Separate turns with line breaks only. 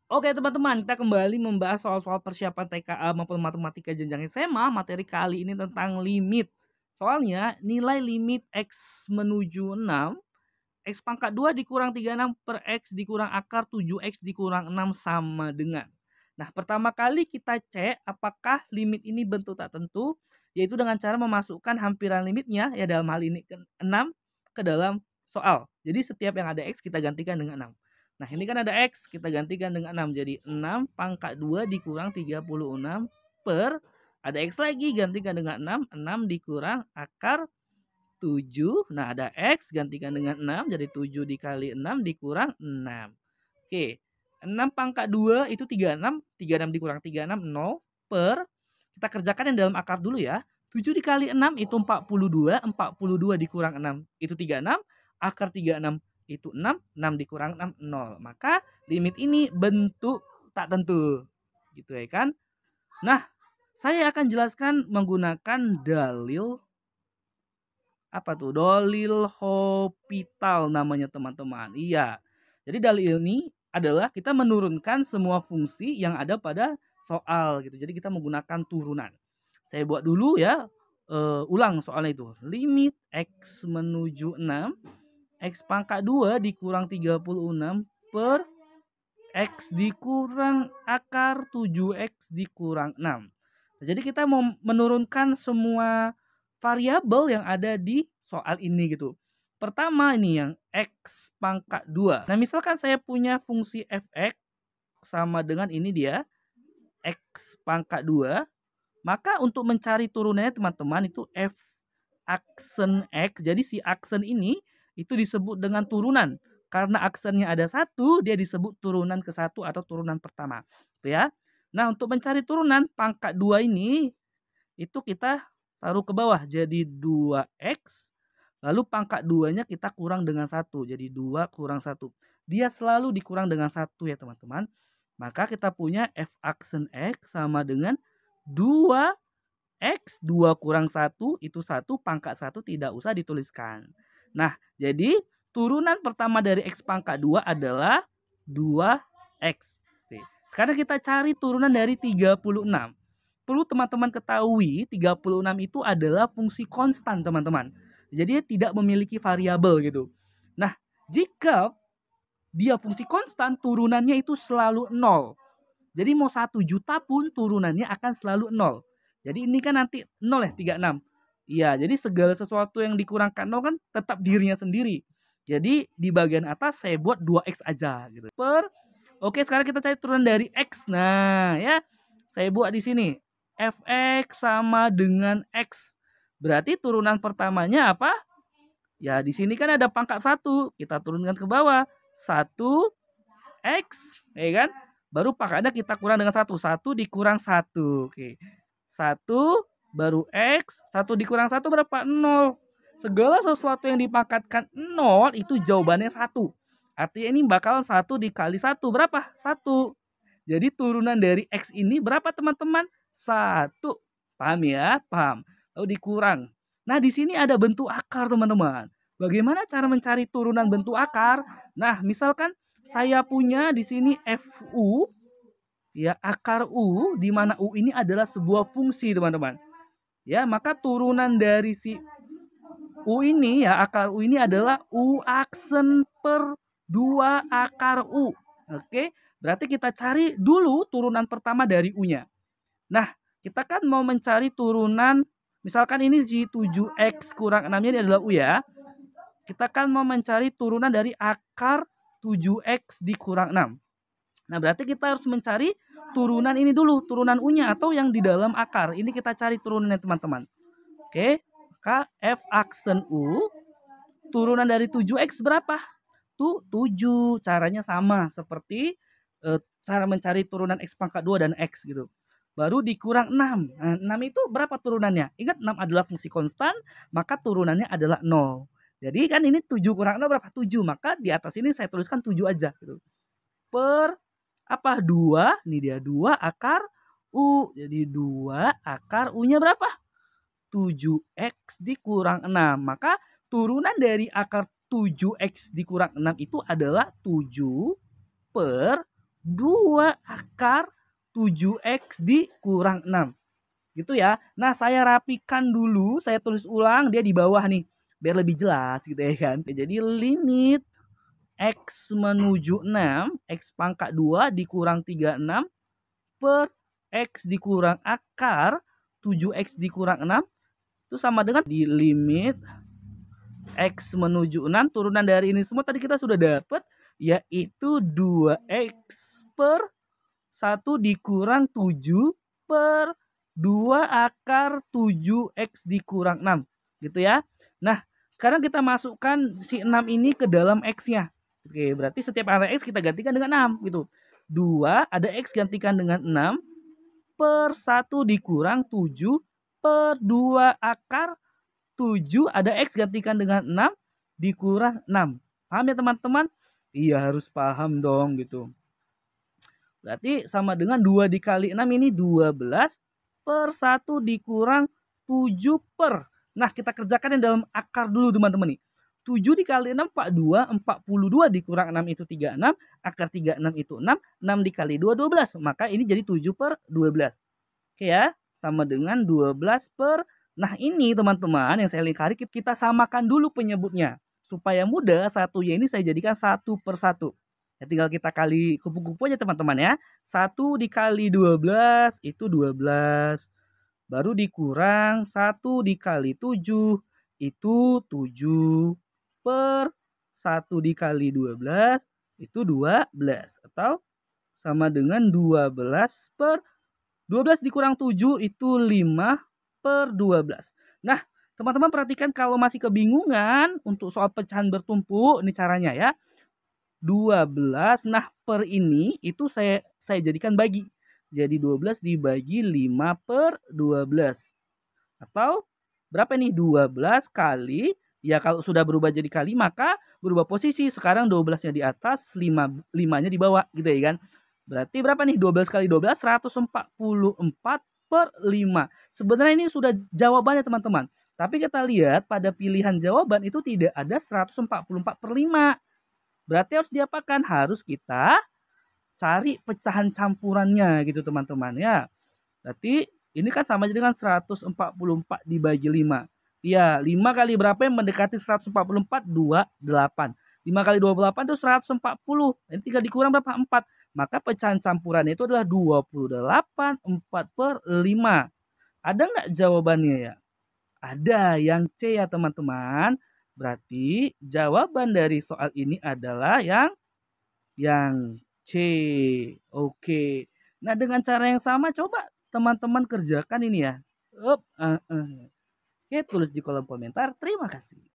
Oke teman-teman, kita kembali membahas soal-soal persiapan TKA maupun matematika jenjang SMA. Materi kali ini tentang limit. Soalnya nilai limit X menuju 6, X pangkat 2 dikurang 36 per X dikurang akar 7X dikurang 6 sama dengan. Nah, pertama kali kita cek apakah limit ini bentuk tak tentu, yaitu dengan cara memasukkan hampiran limitnya, ya dalam hal ini 6 ke dalam soal. Jadi setiap yang ada X kita gantikan dengan 6. Nah, ini kan ada X, kita gantikan dengan 6. Jadi 6 pangkat 2 dikurang 36 per, ada X lagi, gantikan dengan 6. 6 dikurang akar 7. Nah, ada X, gantikan dengan 6. Jadi 7 dikali 6 dikurang 6. Oke, 6 pangkat 2 itu 36. 36 dikurang 36, 0. Per, kita kerjakan yang dalam akar dulu ya. 7 dikali 6 itu 42. 42 dikurang 6 itu 36. Akar 36 itu 6, 6 dikurang 6, 0. Maka limit ini bentuk tak tentu. Gitu ya kan? Nah, saya akan jelaskan menggunakan dalil apa tuh? Dalil Hospital namanya teman-teman. Iya. Jadi dalil ini adalah kita menurunkan semua fungsi yang ada pada soal gitu. Jadi kita menggunakan turunan. Saya buat dulu ya. Ulang soalnya itu. Limit X menuju 6, X pangkat 2 dikurang 36 per X dikurang akar 7X dikurang 6. Jadi kita mau menurunkan semua variabel yang ada di soal ini gitu. Pertama ini yang X pangkat 2. Nah misalkan saya punya fungsi fx sama dengan ini dia X pangkat 2. Maka untuk mencari turunannya teman-teman itu f aksen X. Jadi si aksen ini itu disebut dengan turunan. Karena aksennya ada satu, dia disebut turunan ke satu atau turunan pertama. Gitu ya. Nah untuk mencari turunan pangkat 2 ini, itu kita taruh ke bawah. Jadi 2X. Lalu pangkat 2-nya kita kurang dengan 1. Jadi 2 kurang 1. Dia selalu dikurang dengan 1 ya teman-teman. Maka kita punya f aksen X sama dengan 2X. 2 kurang 1 itu 1, pangkat 1 tidak usah dituliskan. Nah, jadi turunan pertama dari X pangkat 2 adalah 2X. Sekarang kita cari turunan dari 36. Perlu teman-teman ketahui 36 itu adalah fungsi konstan teman-teman. Jadi dia tidak memiliki variabel gitu. Nah, jika dia fungsi konstan, turunannya itu selalu 0. Jadi mau 1 juta pun turunannya akan selalu 0. Jadi ini kan nanti 0 ya 36. Iya, jadi segala sesuatu yang dikurangkan 0 kan tetap dirinya sendiri. Jadi di bagian atas saya buat 2X aja gitu. Oke, sekarang kita cari turunan dari X. Nah, ya. Saya buat di sini. Fx sama dengan X. Berarti turunan pertamanya apa? Ya, di sini kan ada pangkat 1. Kita turunkan ke bawah. 1X, ya kan? Baru pangkatnya kita kurang dengan 1. 1 dikurang 1. Oke. 1 baru X. 1 dikurang 1 berapa? 0. Segala sesuatu yang dipangkatkan 0 itu jawabannya 1. Artinya ini bakalan 1 dikali 1. Berapa? 1. Jadi turunan dari X ini berapa teman-teman? 1. Paham ya? Paham. Lalu dikurang. Nah, di sini ada bentuk akar, teman-teman. Bagaimana cara mencari turunan bentuk akar? Nah, misalkan saya punya di sini FU, ya, akar U, di mana U ini adalah sebuah fungsi, teman-teman. Ya, maka turunan dari si U ini, ya, akar U ini adalah U aksen per 2 akar U. Oke, berarti kita cari dulu turunan pertama dari U-nya. Nah, kita kan mau mencari turunan, misalkan ini J7X kurang 6-nya ini adalah U ya. Kita kan mau mencari turunan dari akar 7X dikurang 6. Nah, berarti kita harus mencari turunan ini dulu, turunan U-nya atau yang di dalam akar. Ini kita cari turunannya teman-teman. Oke, maka F aksen U, turunan dari 7X berapa? Tuh 7. Caranya sama seperti cara mencari turunan X pangkat 2 dan X gitu. Baru dikurang 6. Nah, 6 itu berapa turunannya? Ingat 6 adalah fungsi konstan, maka turunannya adalah 0. Jadi kan ini 7 kurang 0 berapa? 7. Maka di atas ini saya tuliskan 7 aja gitu. Per apa? 2. Ini dia 2 akar U. Jadi 2 akar U-nya berapa? 7X dikurang 6. Maka turunan dari akar 7X dikurang 6 itu adalah 7 per 2 akar 7X dikurang 6. Gitu ya. Nah, saya rapikan dulu, saya tulis ulang dia di bawah nih, biar lebih jelas gitu ya kan. Jadi limit X menuju 6, X pangkat 2 dikurang 36 per X dikurang akar 7X dikurang 6 itu sama dengan di limit X menuju 6, turunan dari ini semua tadi kita sudah dapat, yaitu 2X per 1 dikurang 7 per 2 akar 7X dikurang 6. Gitu ya. Nah, sekarang kita masukkan si 6 ini ke dalam X-nya. Oke, berarti setiap ada X kita gantikan dengan 6 gitu. 2 ada X gantikan dengan 6 per 1 dikurang 7 per 2 akar 7 ada X gantikan dengan 6 dikurang 6. Paham ya teman-teman? Iya, harus paham dong gitu. Berarti sama dengan 2 dikali 6 ini 12 per 1 dikurang 7 per. Nah, kita kerjakan yang dalam akar dulu teman-teman nih. 7 dikali 6 42, 42 dikurang 6 itu 36, akar 36 itu 6, 6 dikali 2 12. Maka ini jadi 7 per 12. Oke ya, sama dengan 12 per. Nah, ini teman-teman yang saya lingkari kita samakan dulu penyebutnya. Supaya mudah, satunya ini saya jadikan 1 per 1. Ya, tinggal kita kali kupu-kupu aja teman-teman ya. 1 dikali 12 itu 12. Baru dikurang 1 dikali 7 itu 7 per 1 dikali 12 itu 12. Atau sama dengan 12 per 12 dikurang 7 itu 5 per 12. Nah, teman-teman perhatikan kalau masih kebingungan untuk soal pecahan bertumpuk, ini caranya ya. 12, nah per ini itu saya jadikan bagi. Jadi 12 dibagi 5 per 12. Atau berapa nih? 12 kali, ya kalau sudah berubah jadi kali maka berubah posisi. Sekarang 12-nya di atas, 5-nya di bawah gitu ya kan. Berarti berapa nih? 12 kali 12, 144 per 5. Sebenarnya ini sudah jawabannya teman-teman. Tapi kita lihat pada pilihan jawaban itu tidak ada 144 per 5. Berarti harus diapakan? Harus kita cari pecahan campurannya gitu teman-teman ya. Berarti ini kan sama dengan 144 dibagi 5. Iya, 5 kali berapa yang mendekati 144? 28. 5 kali 28 itu 140. Ini tinggal dikurang berapa? 4. Maka pecahan campurannya itu adalah 28 4 per 5. Ada nggak jawabannya ya? Ada, yang C ya teman-teman. Berarti jawaban dari soal ini adalah yang C. Oke. Nah, dengan cara yang sama coba teman-teman kerjakan ini ya. Oke, tulis di kolom komentar. Terima kasih.